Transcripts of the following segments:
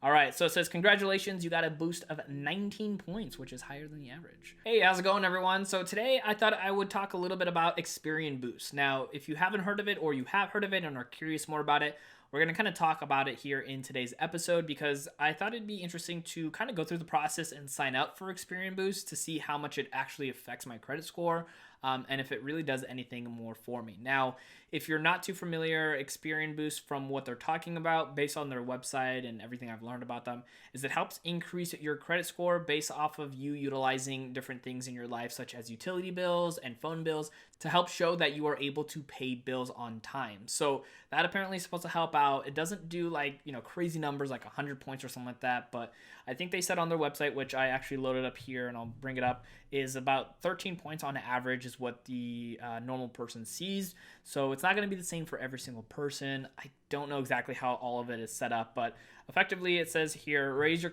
All right, so it says, congratulations, you got a boost of 19 points, which is higher than the average. Hey, how's it going, everyone? So today I thought I would talk a little bit about Experian Boost. Now, if you haven't heard of it or you have heard of it and are curious more about it, we're going to kind of talk about it here in today's episode because I thought it'd be interesting to kind of go through the process and sign up for Experian Boost to see how much it actually affects my credit score. And if it really does anything more for me. Now, if you're not too familiar, Experian Boost, from what they're talking about based on their website and everything I've learned about them, is it helps increase your credit score based off of you utilizing different things in your life, such as utility bills and phone bills, to help show that you are able to pay bills on time. So that apparently is supposed to help out. It doesn't do crazy numbers like 100 points or something like that, but I think they said on their website, which I actually loaded up here and I'll bring it up, is about 13 points on average is what the normal person sees. So it's not going to be the same for every single person. I don't know exactly how all of it is set up, but effectively it says here, raise your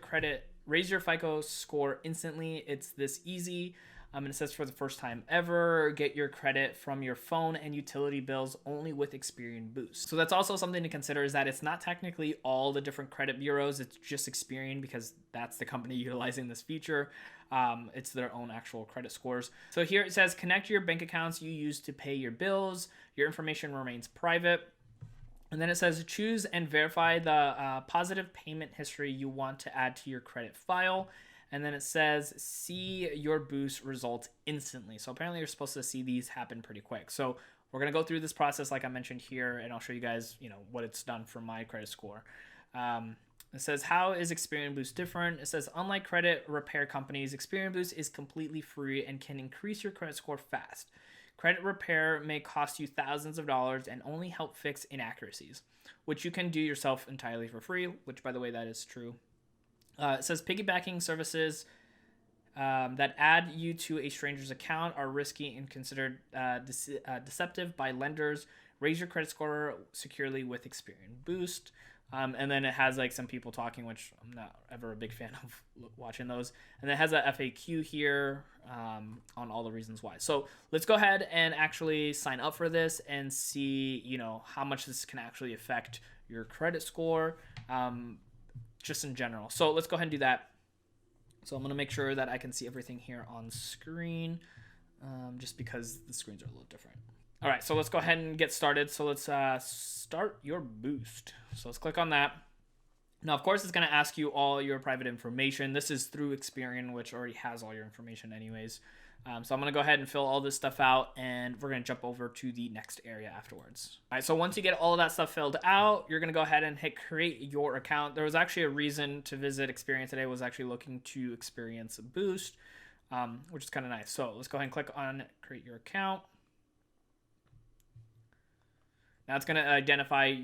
FICO score instantly. It's this easy. And it says for the first time ever, get your credit from your phone and utility bills only with Experian Boost. So that's also something to consider, is that it's not technically all the different credit bureaus. It's just Experian because that's the company utilizing this feature. It's their own actual credit scores. So here it says, connect your bank accounts you use to pay your bills. Your information remains private. And then it says, choose and verify the positive payment history you want to add to your credit file. And then it says, see your boost results instantly. So apparently you're supposed to see these happen pretty quick. So we're going to go through this process like I mentioned here, and I'll show you guys, what it's done for my credit score. It says, how is Experian Boost different? It says, unlike credit repair companies, Experian Boost is completely free and can increase your credit score fast. Credit repair may cost you thousands of dollars and only help fix inaccuracies, which you can do yourself entirely for free, which, by the way, that is true. It says piggybacking services that add you to a stranger's account are risky and considered deceptive by lenders. Raise your credit score securely with Experian Boost. And then it has some people talking, which I'm not ever a big fan of watching those. And it has a FAQ here on all the reasons why. So let's go ahead and actually sign up for this and see, how much this can actually affect your credit score. Just in general. So let's go ahead and do that. So I'm going to make sure that I can see everything here on screen, just because the screens are a little different. All right, so let's go ahead and get started. So let's start your boost. So let's click on that. Now, of course, it's going to ask you all your private information. This is through Experian, which already has all your information anyways. So I'm going to go ahead and fill all this stuff out, and we're going to jump over to the next area afterwards. All right, so once you get all of that stuff filled out, you're going to go ahead and hit create your account. There was actually a reason to visit Experian today, was actually looking to experience a boost, which is kind of nice. So let's go ahead and click on create your account. Now it's going to identify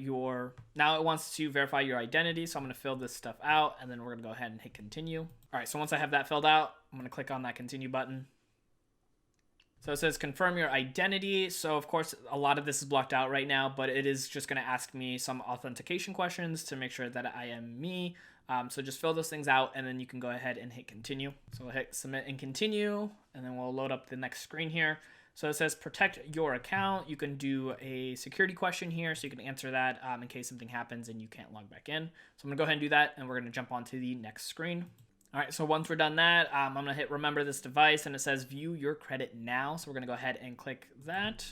now it wants to verify your identity. So I'm going to fill this stuff out, and then we're going to go ahead and hit continue. All right, so once I have that filled out, I'm going to click on that continue button. So it says confirm your identity. So of course, a lot of this is blocked out right now, but it is just going to ask me some authentication questions to make sure that I am me. So just fill those things out, and then you can go ahead and hit continue. So we'll hit submit and continue, and then we'll load up the next screen here. So it says protect your account. You can do a security question here, so you can answer that in case something happens and you can't log back in. So I'm going to go ahead and do that, and we're going to jump on to the next screen. All right, so once we're done that, I'm going to hit remember this device, and it says view your credit now. So we're going to go ahead and click that.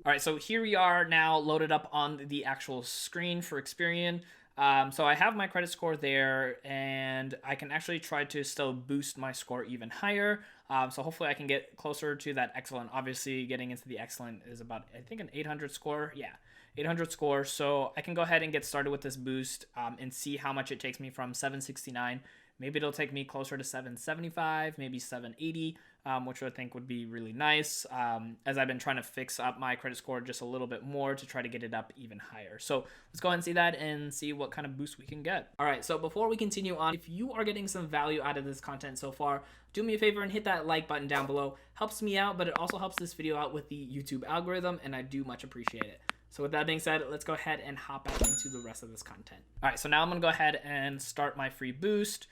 All right, so here we are now loaded up on the actual screen for Experian. So I have my credit score there, and I can actually try to still boost my score even higher. So hopefully I can get closer to that excellent. Obviously, getting into the excellent is about, I think, an 800 score. Yeah, 800 score. So I can go ahead and get started with this boost and see how much it takes me from 769. Maybe it'll take me closer to 775, maybe 780, which I think would be really nice, as I've been trying to fix up my credit score just a little bit more to try to get it up even higher. So let's go ahead and see that and see what kind of boost we can get. All right, so before we continue on, if you are getting some value out of this content so far, do me a favor and hit that like button down below. Helps me out, but it also helps this video out with the YouTube algorithm, and I do much appreciate it. So with that being said, let's go ahead and hop back into the rest of this content. All right, so now I'm gonna go ahead and start my free boost.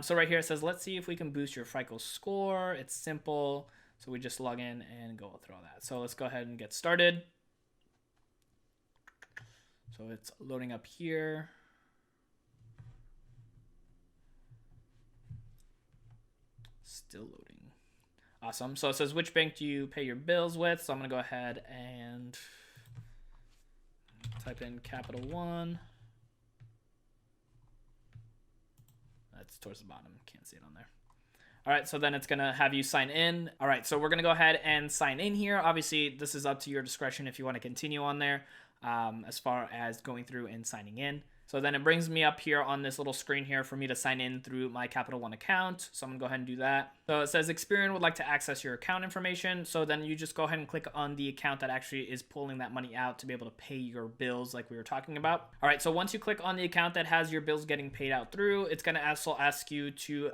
So right here it says, let's see if we can boost your FICO score. It's simple. So we just log in and go through all that. So let's go ahead and get started. So it's loading up here. Still loading. Awesome. So it says, which bank do you pay your bills with? So I'm going to go ahead and type in Capital One. That's towards the bottom. Can't see it on there. All right, so then it's going to have you sign in. All right, so we're going to go ahead and sign in here. Obviously, this is up to your discretion if you want to continue on there as far as going through and signing in. So then it brings me up here on this little screen here for me to sign in through my Capital One account. So I'm gonna go ahead and do that. So it says Experian would like to access your account information. So then you just go ahead and click on the account that actually is pulling that money out to be able to pay your bills like we were talking about. All right, so once you click on the account that has your bills getting paid out through, it's gonna also ask you to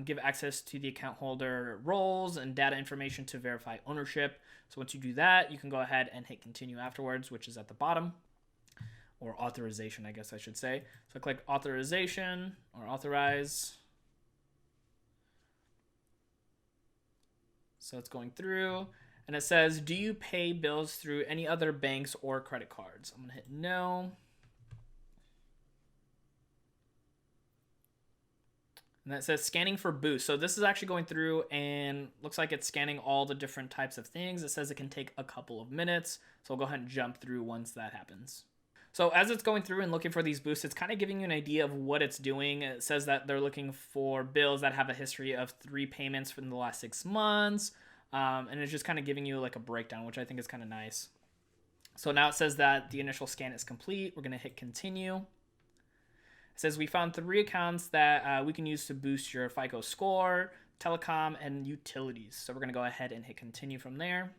give access to the account holder roles and data information to verify ownership. So once you do that, you can go ahead and hit continue afterwards, which is at the bottom. Or authorization, I guess I should say. So click authorization or authorize. So it's going through and it says, do you pay bills through any other banks or credit cards? I'm gonna hit no. And that says scanning for Boost. So this is actually going through and looks like it's scanning all the different types of things. It says it can take a couple of minutes. So I'll go ahead and jump through once that happens. So as it's going through and looking for these boosts, it's kind of giving you an idea of what it's doing. It says that they're looking for bills that have a history of 3 payments from the last 6 months. And it's just kind of giving you like a breakdown, which I think is kind of nice. So now it says that the initial scan is complete. We're going to hit continue. It says we found 3 accounts that we can use to boost your FICO score, telecom, and utilities. So we're going to go ahead and hit continue from there.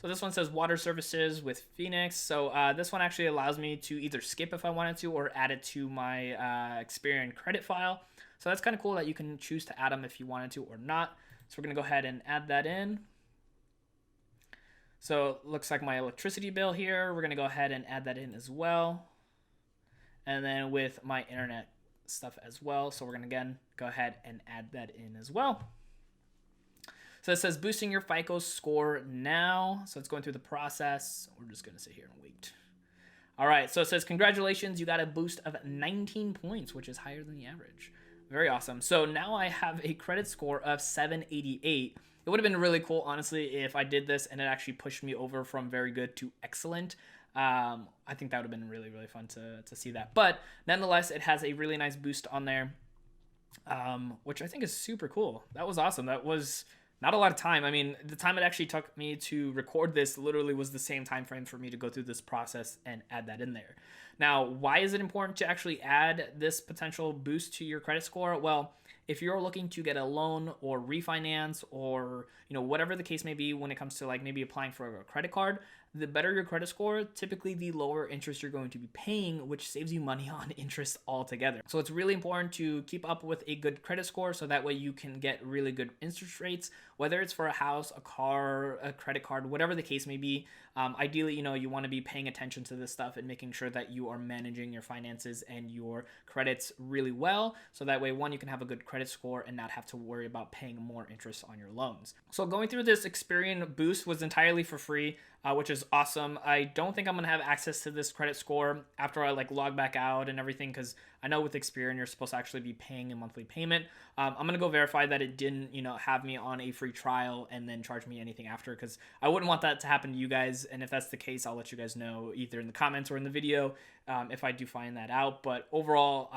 So this one says water services with Phoenix. So this one actually allows me to either skip if I wanted to or add it to my Experian credit file. So that's kind of cool that you can choose to add them if you wanted to or not. So we're going to go ahead and add that in. So it looks like my electricity bill here. We're going to go ahead and add that in as well. And then with my internet stuff as well. So we're going to again go ahead and add that in as well. So it says boosting your FICO score now. So it's going through the process. We're just going to sit here and wait. All right. So it says, congratulations. You got a boost of 19 points, which is higher than the average. Very awesome. So now I have a credit score of 788. It would have been really cool, honestly, if I did this and it actually pushed me over from very good to excellent. I think that would have been really, really fun to see that. But nonetheless, it has a really nice boost on there, which I think is super cool. That was awesome. That was not a lot of time. I mean, the time it actually took me to record this literally was the same time frame for me to go through this process and add that in there. Now, why is it important to actually add this potential boost to your credit score? Well, if you're looking to get a loan or refinance or, whatever the case may be when it comes to like maybe applying for a credit card, the better your credit score, typically the lower interest you're going to be paying, which saves you money on interest altogether. So it's really important to keep up with a good credit score so that way you can get really good interest rates, whether it's for a house, a car, a credit card, whatever the case may be. Ideally, you want to be paying attention to this stuff and making sure that you are managing your finances and your credits really well. So that way, one, you can have a good credit score and not have to worry about paying more interest on your loans. So going through this Experian Boost was entirely for free, which is awesome. I don't think I'm going to have access to this credit score after I log back out and everything, because I know with Experian, you're supposed to actually be paying a monthly payment. I'm going to go verify that it didn't, have me on a free trial and then charge me anything after, because I wouldn't want that to happen to you guys. And if that's the case, I'll let you guys know either in the comments or in the video if I do find that out. But overall,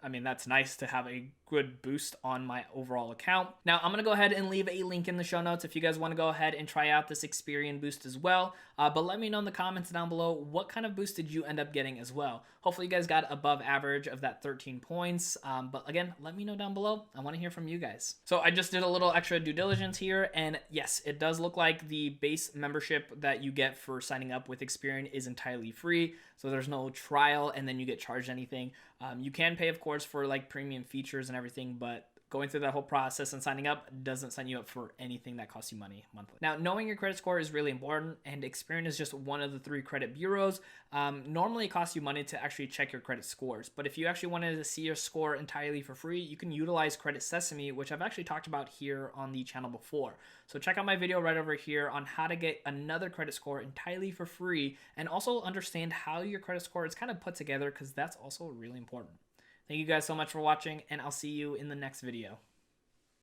that's nice to have a good boost on my overall account. Now, I'm going to go ahead and leave a link in the show notes if you guys want to go ahead and try out this Experian Boost as well. But let me know in the comments down below, what kind of boost did you end up getting as well? Hopefully you guys got above average of that 13 points. But again, let me know down below. I want to hear from you guys. So I just did a little extra due diligence here. And yes, it does look like the base membership that you get for signing up with Experian is entirely free. So there's no trial and then you get charged anything. You can pay, of course, for premium features and everything, but going through that whole process and signing up doesn't sign you up for anything that costs you money monthly. Now, knowing your credit score is really important, and Experian is just one of the 3 credit bureaus. Normally, it costs you money to actually check your credit scores, but if you actually wanted to see your score entirely for free, you can utilize Credit Sesame, which I've actually talked about here on the channel before. So check out my video right over here on how to get another credit score entirely for free, and also understand how your credit score is kind of put together, because that's also really important. Thank you guys so much for watching, and I'll see you in the next video.